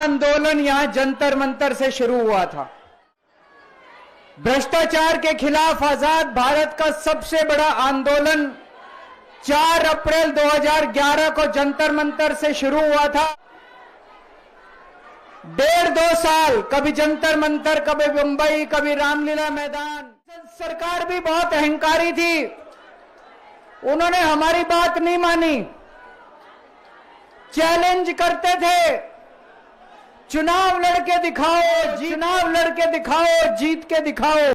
आंदोलन यहां जंतर मंतर से शुरू हुआ था। भ्रष्टाचार के खिलाफ आजाद भारत का सबसे बड़ा आंदोलन 4 अप्रैल 2011 को जंतर मंतर से शुरू हुआ था। 1.5-2 साल कभी जंतर मंतर, कभी मुंबई, कभी रामलीला मैदान। सरकार भी बहुत अहंकारी थी, उन्होंने हमारी बात नहीं मानी, चैलेंज करते थे, चुनाव लड़के दिखाओ, चुनाव लड़के दिखाओ, जीत के दिखाओ।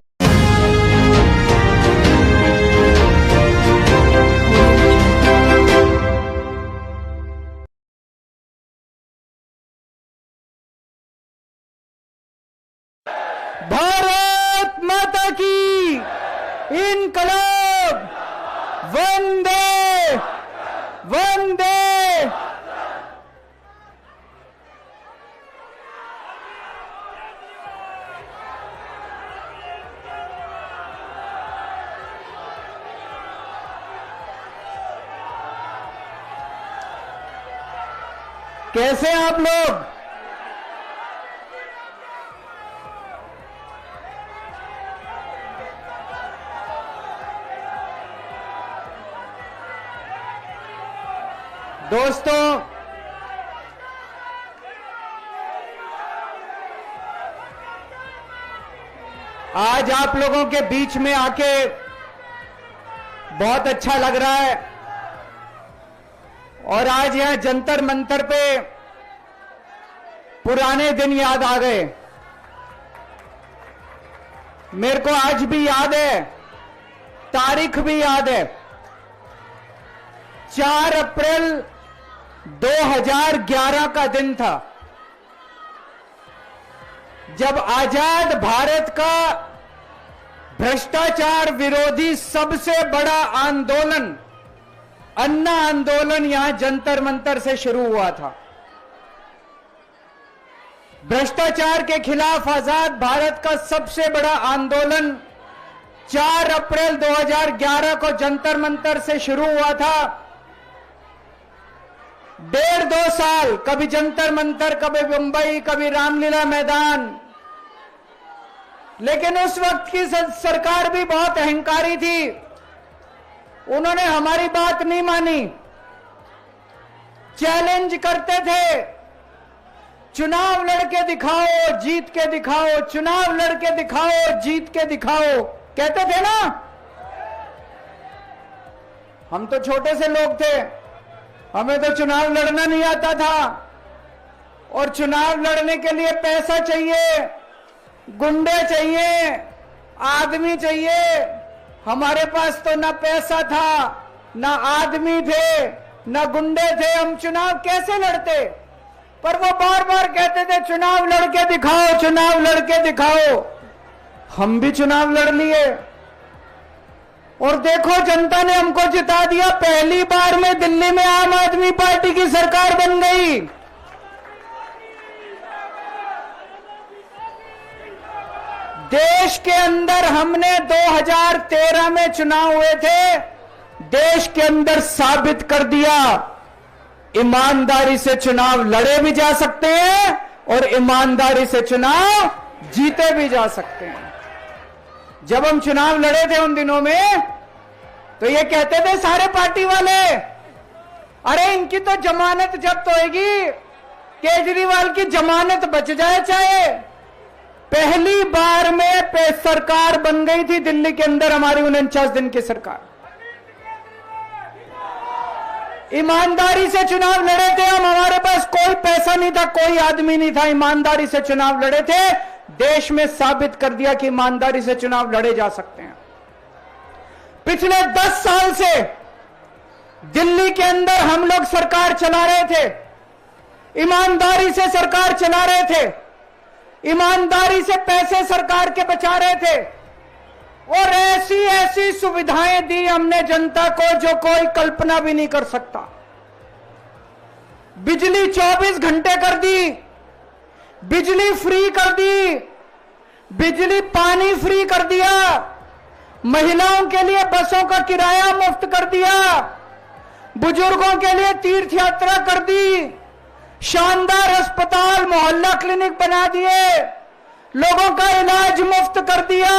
भारत माता की इनकलाब, वंदे वंदे। कैसे आप लोग? दोस्तों, आज आप लोगों के बीच में आके बहुत अच्छा लग रहा है और आज यहां जंतर मंतर पे पुराने दिन याद आ गए। मेरे को आज भी याद है, तारीख भी याद है, 4 अप्रैल 2011 का दिन था जब आजाद भारत का भ्रष्टाचार विरोधी सबसे बड़ा आंदोलन, अन्ना आंदोलन, यहां जंतर मंतर से शुरू हुआ था। भ्रष्टाचार के खिलाफ आजाद भारत का सबसे बड़ा आंदोलन 4 अप्रैल 2011 को जंतर मंतर से शुरू हुआ था। 1.5-2 साल कभी जंतर मंतर, कभी मुंबई, कभी रामलीला मैदान। लेकिन उस वक्त की सरकार भी बहुत अहंकारी थी, उन्होंने हमारी बात नहीं मानी, चैलेंज करते थे, चुनाव लड़के दिखाओ, जीत के दिखाओ, चुनाव लड़के दिखाओ, जीत के दिखाओ, कहते थे ना। हम तो छोटे से लोग थे, हमें तो चुनाव लड़ना नहीं आता था और चुनाव लड़ने के लिए पैसा चाहिए, गुंडे चाहिए, आदमी चाहिए। हमारे पास तो ना पैसा था, ना आदमी थे, ना गुंडे थे, हम चुनाव कैसे लड़ते? पर वो बार बार कहते थे चुनाव लड़के दिखाओ, चुनाव लड़के दिखाओ। हम भी चुनाव लड़ लिए और देखो जनता ने हमको जिता दिया। पहली बार में दिल्ली में आम आदमी पार्टी की सरकार बन गई। देश के अंदर हमने 2013 में चुनाव हुए थे, देश के अंदर साबित कर दिया ईमानदारी से चुनाव लड़े भी जा सकते हैं और ईमानदारी से चुनाव जीते भी जा सकते हैं। जब हम चुनाव लड़े थे उन दिनों में तो ये कहते थे सारे पार्टी वाले, अरे इनकी तो जमानत जब्त होएगी, केजरीवाल की जमानत बच जाए चाहे। पहली बार में सरकार बन गई थी दिल्ली के अंदर हमारी 49 दिन की सरकार। ईमानदारी से चुनाव लड़े थे हम, हमारे पास कोई पैसा नहीं था, कोई आदमी नहीं था, ईमानदारी से चुनाव लड़े थे। देश में साबित कर दिया कि ईमानदारी से चुनाव लड़े जा सकते हैं। पिछले 10 साल से दिल्ली के अंदर हम लोग सरकार चला रहे थे, ईमानदारी से सरकार चला रहे थे, ईमानदारी से पैसे सरकार के बचा रहे थे और ऐसी ऐसी सुविधाएं दी हमने जनता को जो कोई कल्पना भी नहीं कर सकता। बिजली 24 घंटे कर दी, बिजली फ्री कर दी, बिजली पानी फ्री कर दिया, महिलाओं के लिए बसों का किराया मुफ्त कर दिया, बुजुर्गों के लिए तीर्थ यात्रा कर दी, शानदार अस्पताल, मोहल्ला क्लिनिक बना दिए, लोगों का इलाज मुफ्त कर दिया,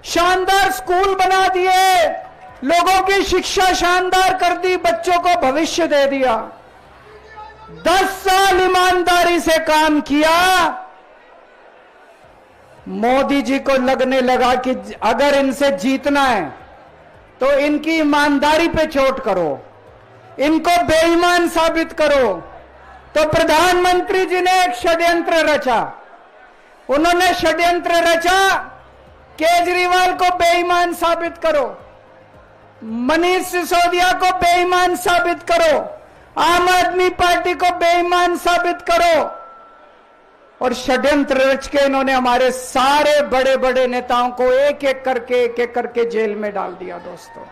शानदार स्कूल बना दिए, लोगों की शिक्षा शानदार कर दी, बच्चों को भविष्य दे दिया। 10 साल ईमानदारी से काम किया। मोदी जी को लगने लगा कि अगर इनसे जीतना है तो इनकी ईमानदारी पे चोट करो, इनको बेईमान साबित करो। तो प्रधानमंत्री जी ने एक षड्यंत्र रचा। उन्होंने षड्यंत्र रचा, केजरीवाल को बेईमान साबित करो, मनीष सिसोदिया को बेईमान साबित करो, आम आदमी पार्टी को बेईमान साबित करो। और षड्यंत्र रच के इन्होंने हमारे सारे बड़े बड़े नेताओं को एक एक करके जेल में डाल दिया। दोस्तों,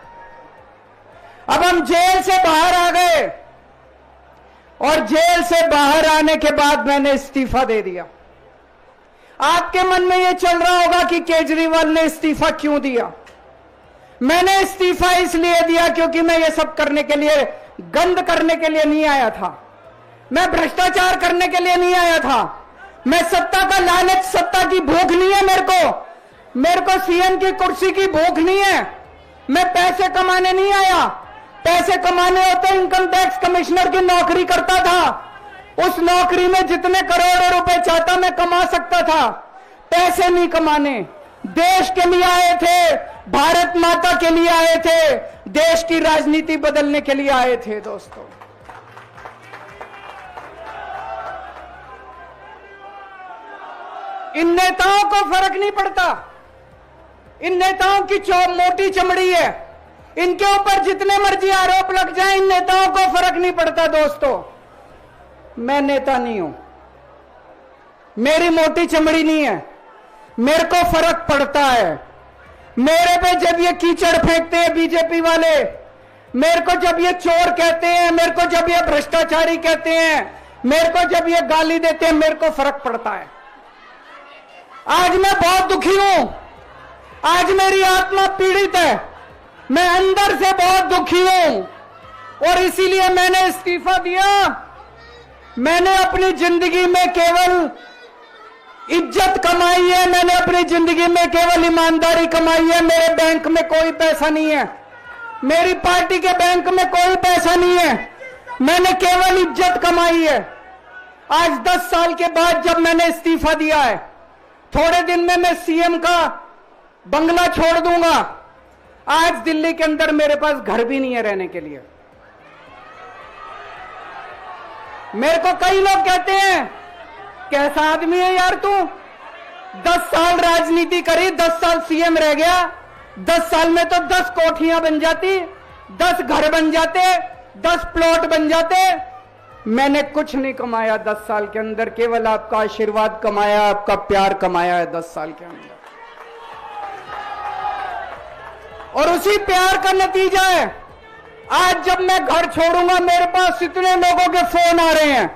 अब हम जेल से बाहर आ गए और जेल से बाहर आने के बाद मैंने इस्तीफा दे दिया। आपके मन में यह चल रहा होगा कि केजरीवाल ने इस्तीफा क्यों दिया। मैंने इस्तीफा इसलिए दिया क्योंकि मैं ये सब करने के लिए, गंद करने के लिए नहीं आया था, मैं भ्रष्टाचार करने के लिए नहीं आया था, मैं सत्ता का लालच, सत्ता की भूख नहीं है मेरे को सीएम की कुर्सी की भूख नहीं है। मैं पैसे कमाने नहीं आया। पैसे कमाने होते इनकम टैक्स कमिश्नर की नौकरी करता था, उस नौकरी में जितने करोड़ों रुपए चाहता मैं कमा सकता था। पैसे नहीं कमाने, देश के लिए आए थे, भारत माता के लिए आए थे, देश की राजनीति बदलने के लिए आए थे। दोस्तों, इन नेताओं को फर्क नहीं पड़ता, इन नेताओं की मोटी चमड़ी है, इनके ऊपर जितने मर्जी आरोप लग जाएं, इन नेताओं को फर्क नहीं पड़ता। दोस्तों, मैं नेता नहीं हूं, मेरी मोटी चमड़ी नहीं है, मेरे को फर्क पड़ता है। मेरे पे जब ये कीचड़ फेंकते हैं बीजेपी वाले, मेरे को जब ये चोर कहते हैं, मेरे को जब ये भ्रष्टाचारी कहते हैं, मेरे को जब ये गाली देते हैं, मेरे को फर्क पड़ता है। आज मैं बहुत दुखी हूं, आज मेरी आत्मा पीड़ित है, मैं अंदर से बहुत दुखी हूं और इसीलिए मैंने इस्तीफा दिया। मैंने अपनी जिंदगी में केवल इज्जत कमाई है, मैंने अपनी जिंदगी में केवल ईमानदारी कमाई है। मेरे बैंक में कोई पैसा नहीं है, मेरी पार्टी के बैंक में कोई पैसा नहीं है, मैंने केवल इज्जत कमाई है। आज 10 साल के बाद जब मैंने इस्तीफा दिया है, थोड़े दिन में मैं सीएम का बंगला छोड़ दूंगा। आज दिल्ली के अंदर मेरे पास घर भी नहीं है रहने के लिए। मेरे को कई लोग कहते हैं, कैसा आदमी है यार तू, 10 साल राजनीति करी, 10 साल सीएम रह गया, 10 साल में तो 10 कोठियां बन जाती, 10 घर बन जाते, 10 प्लॉट बन जाते। मैंने कुछ नहीं कमाया 10 साल के अंदर, केवल आपका आशीर्वाद कमाया, आपका प्यार कमाया है 10 साल के अंदर। और उसी प्यार का नतीजा है, आज जब मैं घर छोड़ूंगा, मेरे पास इतने लोगों के फोन आ रहे हैं,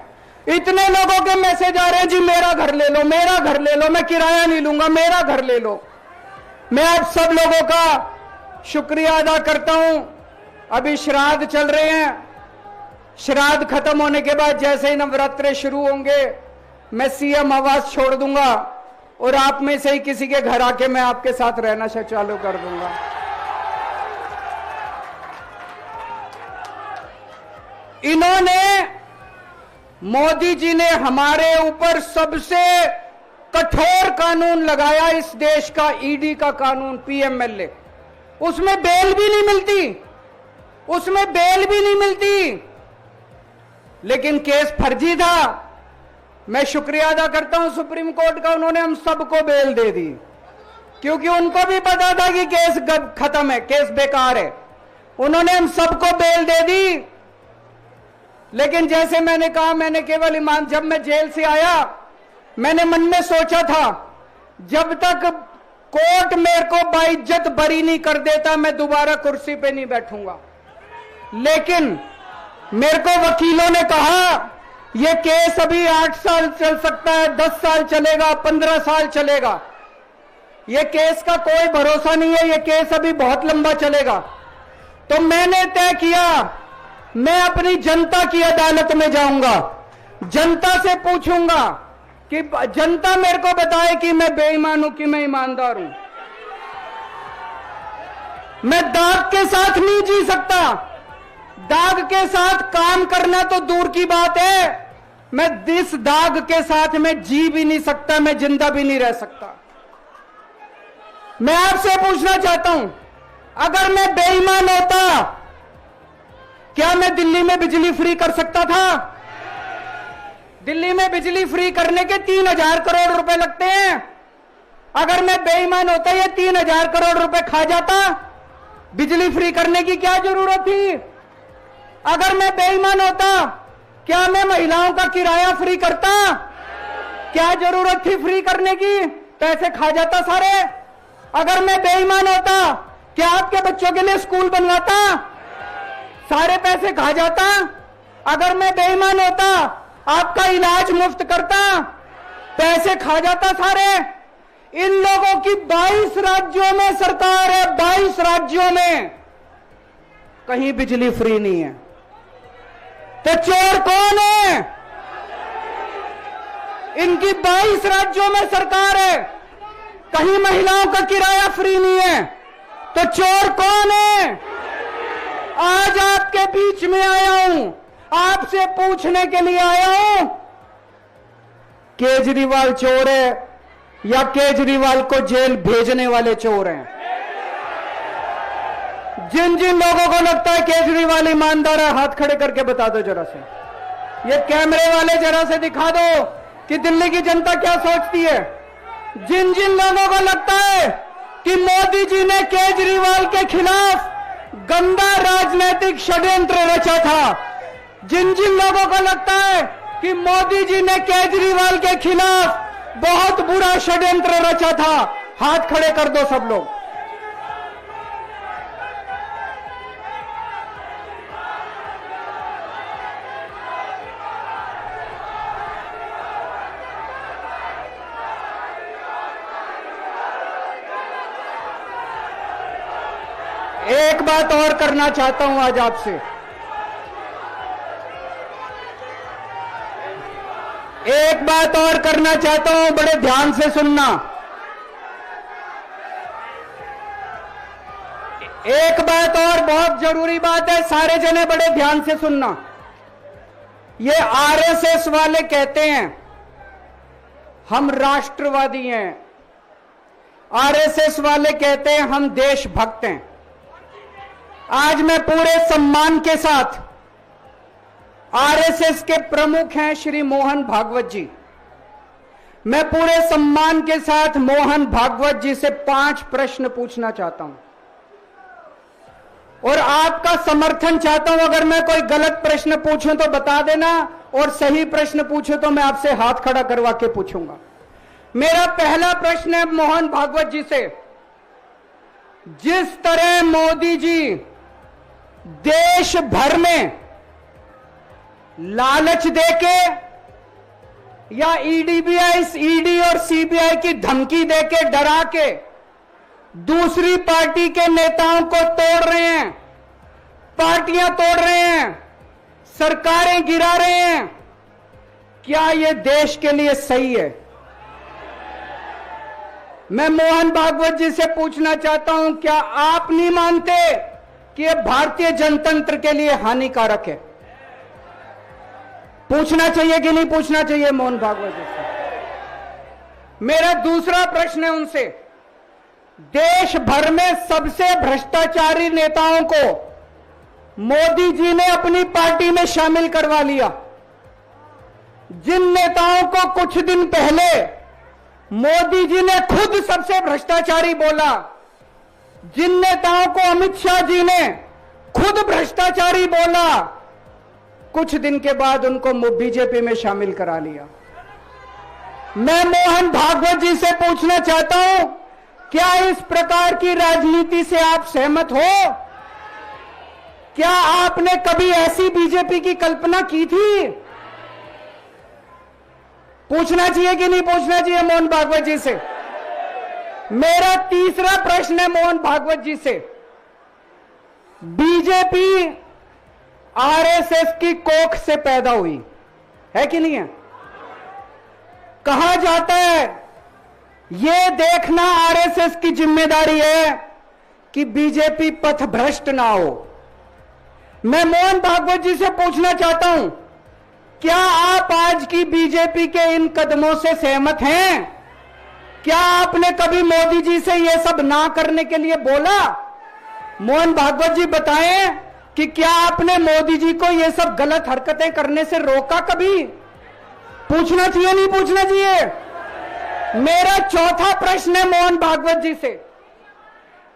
इतने लोगों के मैसेज आ रहे हैं, जी मेरा घर ले लो, मेरा घर ले लो, मैं किराया नहीं लूंगा, मेरा घर ले लो। मैं आप सब लोगों का शुक्रिया अदा करता हूं। अभी श्राद्ध चल रहे हैं, श्राद्ध खत्म होने के बाद जैसे ही नवरात्रे शुरू होंगे, मैं सीएम आवास छोड़ दूंगा और आप में से ही किसी के घर आके मैं आपके साथ रहना चालू कर दूंगा। इन्होंने, मोदी जी ने हमारे ऊपर सबसे कठोर कानून लगाया, इस देश का ईडी का कानून, पीएमएलए। उसमें बेल भी नहीं मिलती, उसमें बेल भी नहीं मिलती, लेकिन केस फर्जी था। मैं शुक्रिया अदा करता हूं सुप्रीम कोर्ट का, उन्होंने हम सबको बेल दे दी, क्योंकि उनको भी पता था कि केस खत्म है, केस बेकार है। उन्होंने हम सबको बेल दे दी। लेकिन जैसे मैंने कहा, मैंने केवल ईमान, जब मैं जेल से आया, मैंने मन में सोचा था, जब तक कोर्ट मेरे को बाइज्जत बरी नहीं कर देता, मैं दोबारा कुर्सी पे नहीं बैठूंगा। लेकिन मेरे को वकीलों ने कहा, यह केस अभी 8 साल चल सकता है, 10 साल चलेगा, 15 साल चलेगा, यह केस का कोई भरोसा नहीं है, यह केस अभी बहुत लंबा चलेगा। तो मैंने तय किया, मैं अपनी जनता की अदालत में जाऊंगा, जनता से पूछूंगा कि जनता मेरे को बताए कि मैं बेईमान हूं कि मैं ईमानदार हूं। मैं दाग के साथ नहीं जी सकता। दाग के साथ काम करना तो दूर की बात है, मैं इस दाग के साथ मैं जी भी नहीं सकता, मैं जिंदा भी नहीं रह सकता। मैं आपसे पूछना चाहता हूं, अगर मैं बेईमान होता, क्या मैं दिल्ली में बिजली फ्री कर सकता था? दिल्ली में बिजली फ्री करने के 3,000 करोड़ रुपए लगते हैं। अगर मैं बेईमान होता, ये 3,000 करोड़ रुपए खा जाता, बिजली फ्री करने की क्या जरूरत थी? अगर मैं बेईमान होता, क्या मैं महिलाओं का किराया फ्री करता? क्या जरूरत थी फ्री करने की? पैसे खा जाता सारे। अगर मैं बेईमान होता, क्या आपके बच्चों के लिए स्कूल बनवाता? सारे पैसे खा जाता। अगर मैं बेईमान होता, आपका इलाज मुफ्त करता? पैसे खा जाता सारे। इन लोगों की 22 राज्यों में सरकार है, 22 राज्यों में कहीं बिजली फ्री नहीं है। तो चोर कौन है? इनकी 22 राज्यों में सरकार है, कहीं महिलाओं का किराया फ्री नहीं है, तो चोर कौन है? आज आपके बीच में आया हूं, आपसे पूछने के लिए आया हूं, केजरीवाल चोर है या केजरीवाल को जेल भेजने वाले चोर हैं? जिन जिन लोगों को लगता है केजरीवाल ईमानदार है, हाथ खड़े करके बता दो जरा से। ये कैमरे वाले जरा से दिखा दो कि दिल्ली की जनता क्या सोचती है। जिन जिन लोगों को लगता है कि मोदी जी ने केजरीवाल के खिलाफ गंदा राजनीतिक षड्यंत्र रचा था, जिन जिन लोगों को लगता है कि मोदी जी ने केजरीवाल के खिलाफ बहुत बुरा षड्यंत्र रचा था, हाथ खड़े कर दो सब लोग। एक बात और करना चाहता हूं आज आपसे। एक बात और करना चाहता हूं, बड़े ध्यान से सुनना। एक बात और बहुत जरूरी बात है, सारे जने बड़े ध्यान से सुनना। ये आरएसएस वाले कहते हैं हम राष्ट्रवादी हैं, आरएसएस वाले कहते हैं हम देशभक्त हैं। आज मैं पूरे सम्मान के साथ, आरएसएस के प्रमुख हैं श्री मोहन भागवत जी, मैं पूरे सम्मान के साथ मोहन भागवत जी से 5 प्रश्न पूछना चाहता हूं और आपका समर्थन चाहता हूं। अगर मैं कोई गलत प्रश्न पूछूं तो बता देना, और सही प्रश्न पूछूं तो मैं आपसे हाथ खड़ा करवा के पूछूंगा। मेरा पहला प्रश्न है मोहन भागवत जी से, जिस तरह मोदी जी देश भर में लालच देके या ईडी और सीबीआई की धमकी देके, डरा के दूसरी पार्टी के नेताओं को तोड़ रहे हैं, पार्टियां तोड़ रहे हैं, सरकारें गिरा रहे हैं, क्या यह देश के लिए सही है? मैं मोहन भागवत जी से पूछना चाहता हूं, क्या आप नहीं मानते कि यह भारतीय जनतंत्र के लिए हानिकारक है? पूछना चाहिए कि नहीं पूछना चाहिए मोहन भागवत जी से? मेरा दूसरा प्रश्न है उनसे, देश भर में सबसे भ्रष्टाचारी नेताओं को मोदी जी ने अपनी पार्टी में शामिल करवा लिया। जिन नेताओं को कुछ दिन पहले मोदी जी ने खुद सबसे भ्रष्टाचारी बोला, जिन नेताओं को अमित शाह जी ने खुद भ्रष्टाचारी बोला, कुछ दिन के बाद उनको बीजेपी में शामिल करा लिया। मैं मोहन भागवत जी से पूछना चाहता हूं, क्या इस प्रकार की राजनीति से आप सहमत हो? क्या आपने कभी ऐसी बीजेपी की कल्पना की थी? पूछना चाहिए कि नहीं पूछना चाहिए मोहन भागवत जी से? मेरा तीसरा प्रश्न है मोहन भागवत जी से, बीजेपी आरएसएस की कोख से पैदा हुई, है कि नहीं है? कहा जाता है यह देखना आरएसएस की जिम्मेदारी है कि बीजेपी पथ भ्रष्ट ना हो। मैं मोहन भागवत जी से पूछना चाहता हूं, क्या आप आज की बीजेपी के इन कदमों से सहमत हैं? क्या आपने कभी मोदी जी से यह सब ना करने के लिए बोला? मोहन भागवत जी बताएं कि क्या आपने मोदी जी को यह सब गलत हरकतें करने से रोका कभी? पूछना चाहिए नहीं पूछना चाहिए? मेरा चौथा प्रश्न है मोहन भागवत जी से।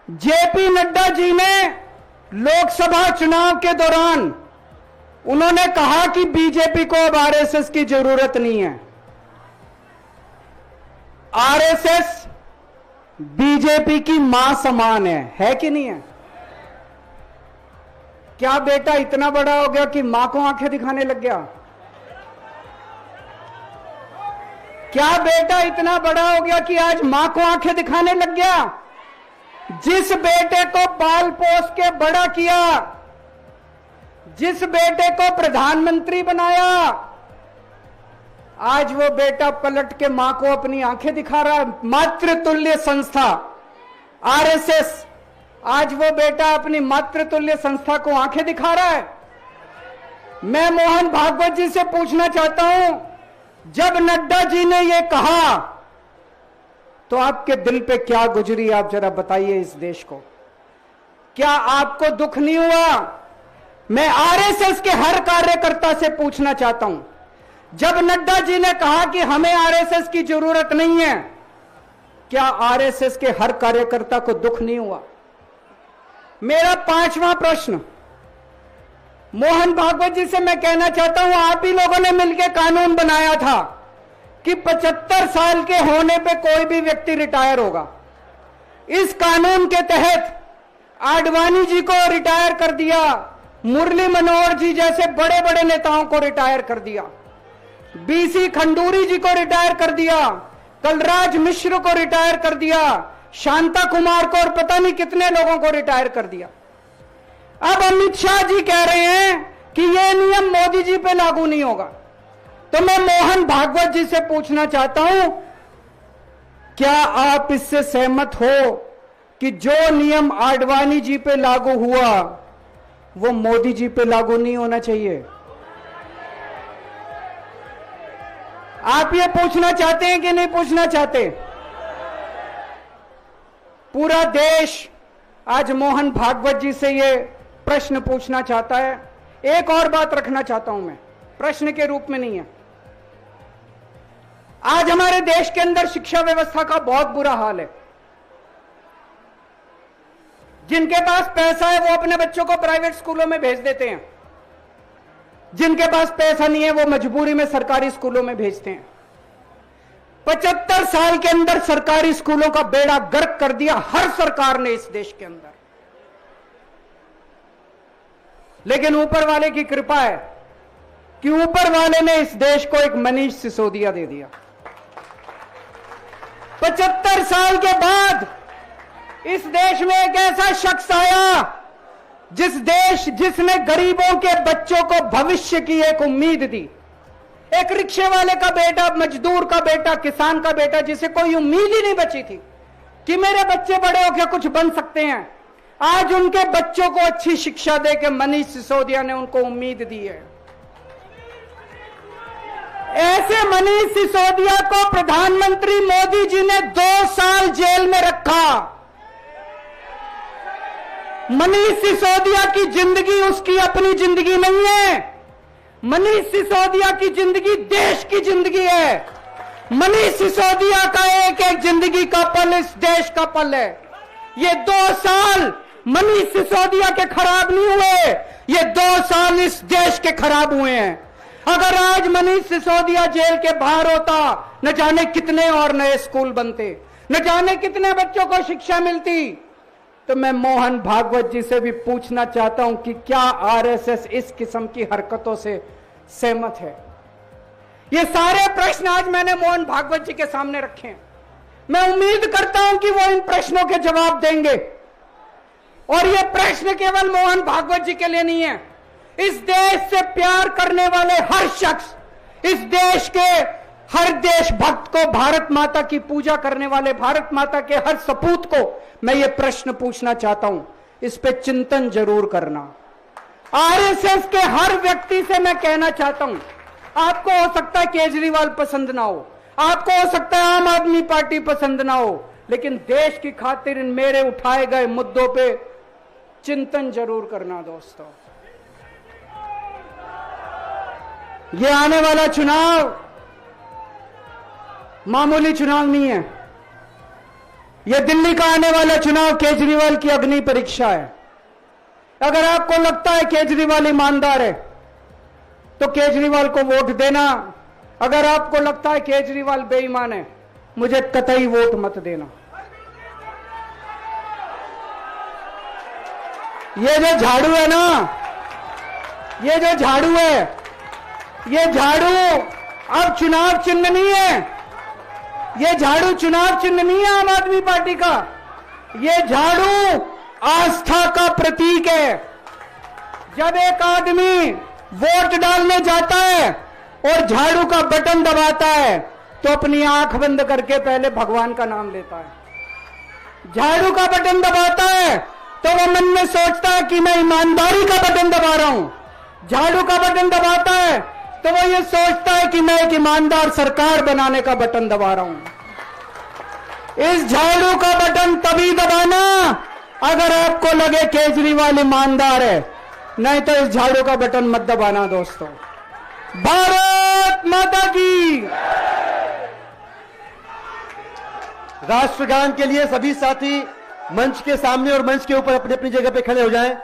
जेपी नड्डा जी ने लोकसभा चुनाव के दौरान उन्होंने कहा कि बीजेपी को अब आरएसएस की जरूरत नहीं है। आरएसएस बीजेपी की मां समान है कि नहीं है? क्या बेटा इतना बड़ा हो गया कि मां को आंखें दिखाने लग गया? क्या बेटा इतना बड़ा हो गया कि आज मां को आंखें दिखाने लग गया? जिस बेटे को पाल पोस के बड़ा किया, जिस बेटे को प्रधानमंत्री बनाया, आज वो बेटा पलट के मां को अपनी आंखें दिखा रहा है। मातृतुल्य संस्था आरएसएस, आज वो बेटा अपनी मातृतुल्य संस्था को आंखें दिखा रहा है। मैं मोहन भागवत जी से पूछना चाहता हूं, जब नड्डा जी ने यह कहा तो आपके दिल पे क्या गुजरी, आप जरा बताइए इस देश को। क्या आपको दुख नहीं हुआ? मैं आरएसएस के हर कार्यकर्ता से पूछना चाहता हूं, जब नड्डा जी ने कहा कि हमें आरएसएस की जरूरत नहीं है, क्या आरएसएस के हर कार्यकर्ता को दुख नहीं हुआ? मेरा पांचवा प्रश्न मोहन भागवत जी से मैं कहना चाहता हूं, आप ही लोगों ने मिलकर कानून बनाया था कि 75 साल के होने पे कोई भी व्यक्ति रिटायर होगा। इस कानून के तहत आडवाणी जी को रिटायर कर दिया, मुरली मनोहर जी जैसे बड़े बड़े नेताओं को रिटायर कर दिया, बीसी खंडूरी जी को रिटायर कर दिया, कलराज मिश्र को रिटायर कर दिया, शांता कुमार को और पता नहीं कितने लोगों को रिटायर कर दिया। अब अमित शाह जी कह रहे हैं कि यह नियम मोदी जी पे लागू नहीं होगा। तो मैं मोहन भागवत जी से पूछना चाहता हूं, क्या आप इससे सहमत हो कि जो नियम आडवाणी जी पे लागू हुआ वो मोदी जी पे लागू नहीं होना चाहिए? आप ये पूछना चाहते हैं कि नहीं पूछना चाहते? पूरा देश आज मोहन भागवत जी से ये प्रश्न पूछना चाहता है। एक और बात रखना चाहता हूं मैं, प्रश्न के रूप में नहीं है। आज हमारे देश के अंदर शिक्षा व्यवस्था का बहुत बुरा हाल है। जिनके पास पैसा है वो अपने बच्चों को प्राइवेट स्कूलों में भेज देते हैं, जिनके पास पैसा नहीं है वो मजबूरी में सरकारी स्कूलों में भेजते हैं। 75 साल के अंदर सरकारी स्कूलों का बेड़ा गर्क कर दिया हर सरकार ने इस देश के अंदर। लेकिन ऊपर वाले की कृपा है कि ऊपर वाले ने इस देश को एक मनीष सिसोदिया दे दिया। 75 साल के बाद इस देश में एक ऐसा शख्स आया जिसने गरीबों के बच्चों को भविष्य की एक उम्मीद दी। एक रिक्शे वाले का बेटा, मजदूर का बेटा, किसान का बेटा, जिसे कोई उम्मीद ही नहीं बची थी कि मेरे बच्चे बड़े होकर कुछ बन सकते हैं, आज उनके बच्चों को अच्छी शिक्षा देकर मनीष सिसोदिया ने उनको उम्मीद दी है। ऐसे मनीष सिसोदिया को प्रधानमंत्री मोदी जी ने 2 साल जेल में रखा। मनीष सिसोदिया की जिंदगी उसकी अपनी जिंदगी नहीं है। मनीष सिसोदिया की जिंदगी देश की जिंदगी है। मनीष सिसोदिया का एक एक जिंदगी का पल इस देश का पल है। ये 2 साल मनीष सिसोदिया के खराब नहीं हुए, ये 2 साल इस देश के खराब हुए हैं। अगर आज मनीष सिसोदिया जेल के बाहर होता, न जाने कितने और नए स्कूल बनते, न जाने कितने बच्चों को शिक्षा मिलती। तो मैं मोहन भागवत जी से भी पूछना चाहता हूं कि क्या आरएसएस इस किस्म की हरकतों से सहमत है? ये सारे प्रश्न आज मैंने मोहन भागवत जी के सामने रखे हैं। मैं उम्मीद करता हूं कि वो इन प्रश्नों के जवाब देंगे। और ये प्रश्न केवल मोहन भागवत जी के लिए नहीं है। इस देश से प्यार करने वाले हर शख्स, इस देश के हर देशभक्त को, भारत माता की पूजा करने वाले भारत माता के हर सपूत को मैं ये प्रश्न पूछना चाहता हूं, इस पे चिंतन जरूर करना। आरएसएस के हर व्यक्ति से मैं कहना चाहता हूं, आपको हो सकता है केजरीवाल पसंद ना हो, आपको हो सकता है आम आदमी पार्टी पसंद ना हो, लेकिन देश की खातिर इन मेरे उठाए गए मुद्दों पे चिंतन जरूर करना दोस्तों। ये आने वाला चुनाव मामूली चुनाव नहीं है। यह दिल्ली का आने वाला चुनाव केजरीवाल की अग्नि परीक्षा है। अगर आपको लगता है केजरीवाल ईमानदार है तो केजरीवाल को वोट देना। अगर आपको लगता है केजरीवाल बेईमान है, मुझे कतई वोट मत देना। ये जो झाड़ू है ना, ये जो झाड़ू है, ये झाड़ू अब चुनाव चिन्ह नहीं है। ये झाड़ू चुनाव चिन्ह नहीं है आम आदमी पार्टी का। ये झाड़ू आस्था का प्रतीक है। जब एक आदमी वोट डालने जाता है और झाड़ू का बटन दबाता है तो अपनी आंख बंद करके पहले भगवान का नाम लेता है। झाड़ू का बटन दबाता है तो वो मन में सोचता है कि मैं ईमानदारी का बटन दबा रहा हूं। झाड़ू का बटन दबाता है तो वो ये सोचता है कि मैं एक ईमानदार सरकार बनाने का बटन दबा रहा हूं। इस झाड़ू का बटन तभी दबाना अगर आपको लगे केजरीवाल ईमानदार है, नहीं तो इस झाड़ू का बटन मत दबाना दोस्तों। भारत माता की। राष्ट्रगान के लिए सभी साथी मंच के सामने और मंच के ऊपर अपनी अपनी जगह पे खड़े हो जाएं।